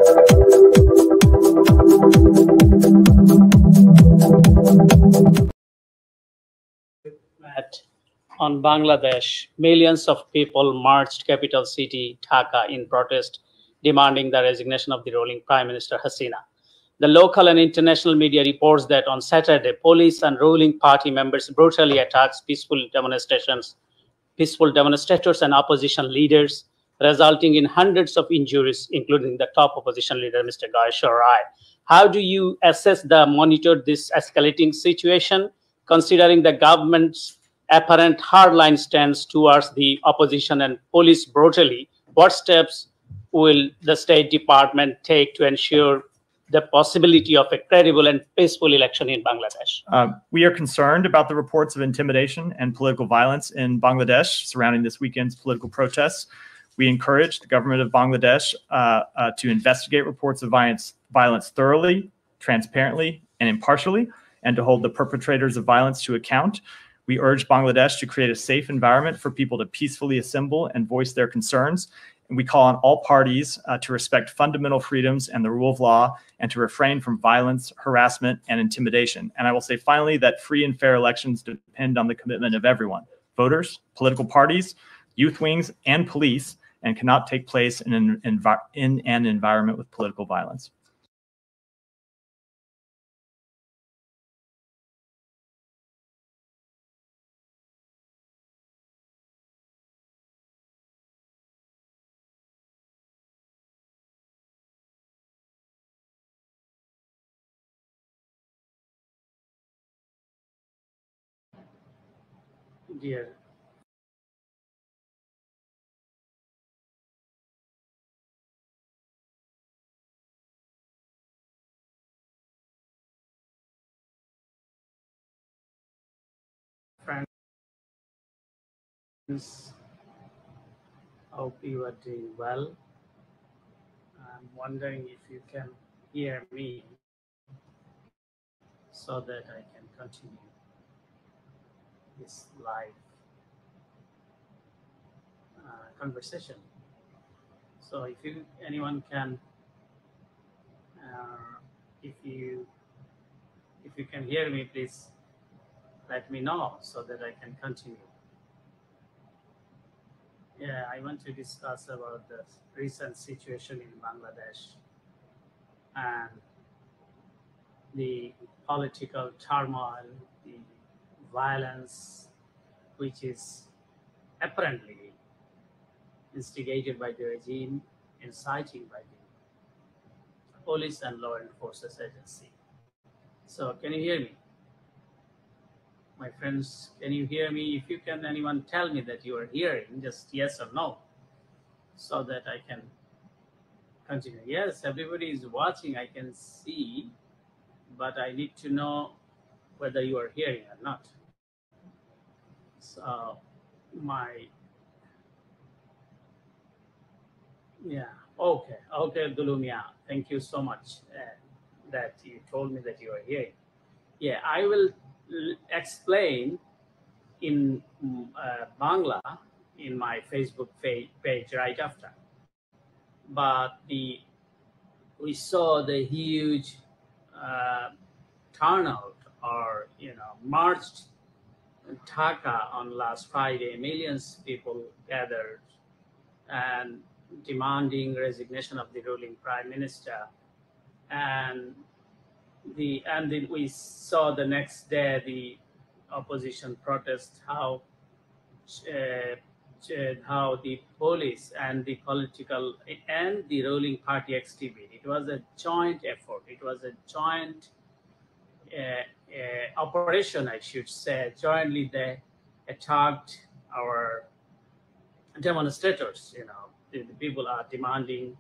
On Bangladesh, millions of people marched capital city Dhaka in protest, demanding the resignation of the ruling Prime Minister Hasina. The local and international media reports that on Saturday, police and ruling party members brutally attacked peaceful demonstrators and opposition leaders, resulting in hundreds of injuries, including the top opposition leader, Mr. sh-Aoy. How do you monitor this escalating situation, considering the government's apparent hardline stance towards the opposition and police brutally? What steps will the State Department take to ensure the possibility of a credible and peaceful election in Bangladesh? We are concerned about the reports of intimidation and political violence in Bangladesh surrounding this weekend's political protests. We encourage the government of Bangladesh to investigate reports of violence thoroughly, transparently, and impartially, and to hold the perpetrators of violence to account. We urge Bangladesh to create a safe environment for people to peacefully assemble and voice their concerns. And we call on all parties to respect fundamental freedoms and the rule of law, and to refrain from violence, harassment, and intimidation. And I will say finally that free and fair elections depend on the commitment of everyone: voters, political parties, youth wings, and police, and cannot take place in an environment with political violence. Dear friends, hope you are doing well. I'm wondering if you can hear me so that I can continue this live conversation. So if anyone can, if you can hear me, please let me know so that I can continue. Yeah, I want to discuss about the recent situation in Bangladesh and the political turmoil, the violence, which is apparently instigated by the regime, inciting by the police and law enforcement agency. So can you hear me? My friends, can you hear me? If you can, anyone tell me that you are hearing, just yes or no, so that I can continue. Yes, everybody is watching, I can see, but I need to know whether you are hearing or not. So okay, Dulumia, thank you so much that you told me that you are hearing. Yeah, I will explain in Bangla in my Facebook page right after. But we saw the huge turnout, or marched in Dhaka on last Friday. Millions of people gathered and demanding resignation of the ruling prime minister, and then we saw the next day the opposition protest, how the police and the political and the ruling party exhibit. It was a joint effort. It was a joint operation, I should say. Jointly, they attacked our demonstrators. The people are demanding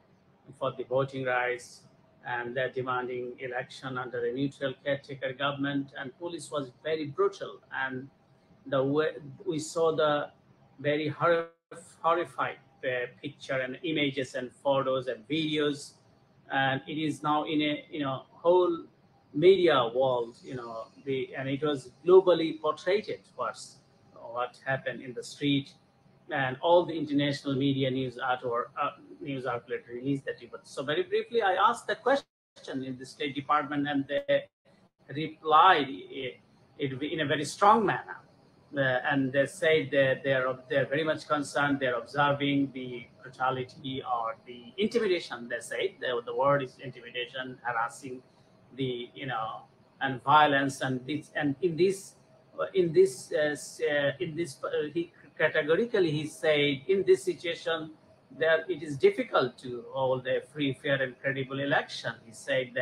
for the voting rights, and they're demanding election under a neutral caretaker government. And police was very brutal, and the way we saw the very horrified picture and images and photos and videos, and it is now in a whole media world, and it was globally portrayed what happened in the street, and all the international media news outlet released that report. So very briefly, I asked that question in the State Department, and they replied it in a very strong manner. And they said that they're very much concerned. They're observing the brutality or the intimidation. They say the word is intimidation, harassing, and violence, and he categorically he said in this situation that it is difficult to hold a free, fair, and credible election. He said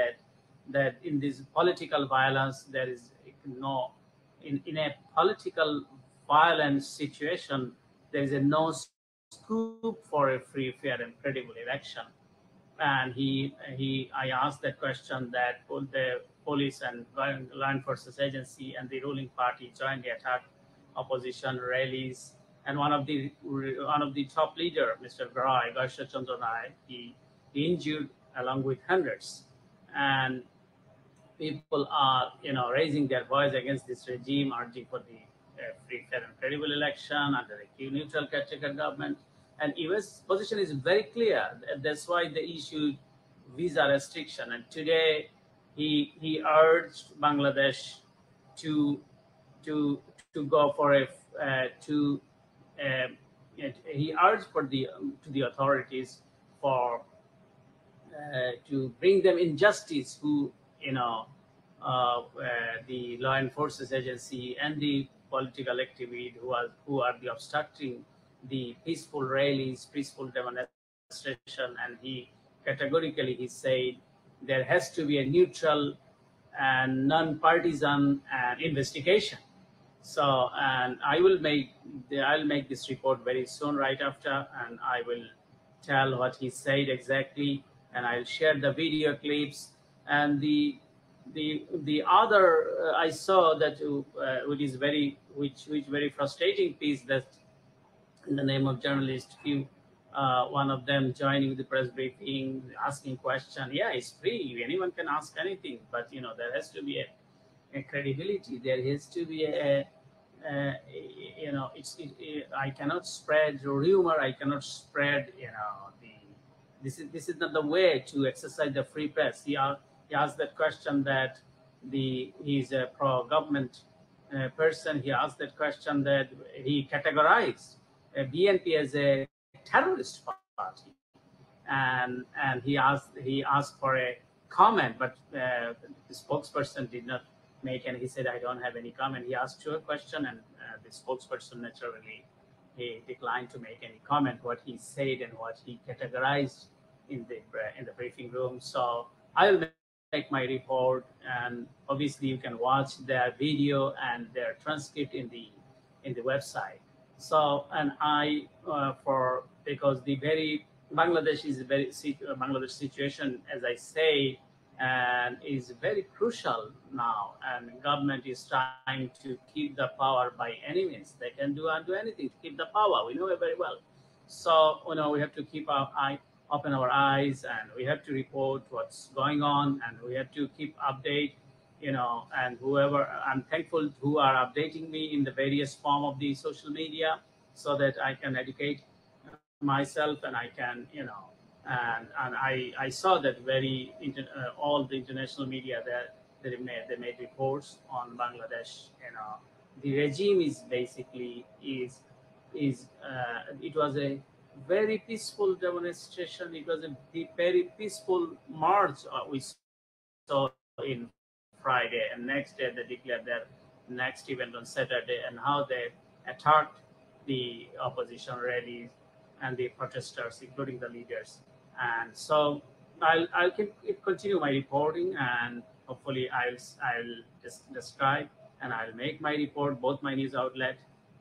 that in this political violence there is no. In a political violence situation, there is no scope for a free, fair, and credible election. And I asked that question that both the police and law enforcement agency and the ruling party jointly attacked opposition rallies. And one of the top leader, Mr. Garsha Chandra Rai, he injured along with hundreds. And people are, raising their voice against this regime, urging for the free, fair, and credible election under a neutral caretaker government. And U.S. position is very clear. That's why they issued visa restriction. And today, he urged Bangladesh to go for he urged for to the authorities for to bring them in justice who the law enforcement agency and the political activity who are the obstructing the peaceful rallies, peaceful demonstration. And he categorically he said there has to be a neutral and non-partisan investigation. So, and I'll make this report very soon, right after, and I will tell what he said exactly, and I'll share the video clips. And the other I saw that which is very frustrating piece, that in the name of journalist, one of them joining the press briefing, asking question. Yeah, it's free. Anyone can ask anything, but there has to be a credibility. There has to be I cannot spread rumor. I cannot spread this is not the way to exercise the free press. He asked that question that he's a pro-government person. He asked that question that he categorized BNP as a terrorist party, and he asked for a comment, but the spokesperson did not make any. He said, I don't have any comment. He asked you a question, and the spokesperson naturally he declined to make any comment what he said and what he categorized in the briefing room. So I'll make my report, and obviously you can watch their video and their transcript in the website. So, and because Bangladesh situation, as I say, and is very crucial now, and government is trying to keep the power by any means. They can do anything to keep the power. We know it very well. So we have to keep open our eyes, and we have to report what's going on, and we have to keep update. And whoever, I'm thankful who are updating me in the various form of the social media, so that I can educate myself, and I can and I saw that all the international media they made reports on Bangladesh. The regime is basically it was a very peaceful demonstration. It was a very peaceful march we saw in Friday, and next day they declared their next event on Saturday, and how they attacked the opposition rallies and the protesters, including the leaders. And so I'll continue my reporting, and hopefully I'll just describe, and I'll make my report, both my news outlet,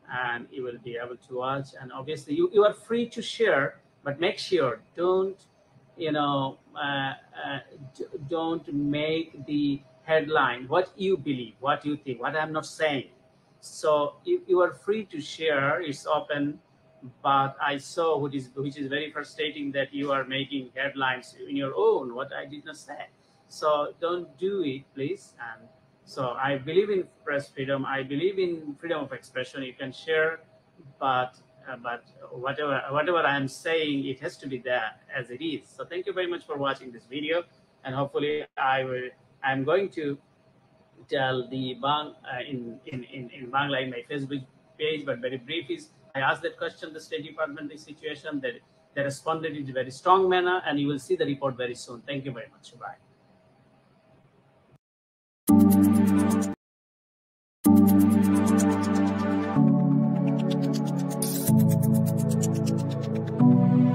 and you will be able to watch. And obviously you are free to share, but make sure don't don't make the headline what you believe, what you think, what I'm not saying. So you are free to share, it's open. But I saw which is very frustrating, that you are making headlines in your own, what I did not say. So don't do it, please. And so I believe in press freedom. I believe in freedom of expression. You can share, but but whatever I am saying, it has to be there as it is. So thank you very much for watching this video, and hopefully I'm going to tell the in Bangla in my Facebook page, but very brief is I asked that question the State Department the situation that they responded in a very strong manner, and you will see the report very soon. Thank you very much. Bye.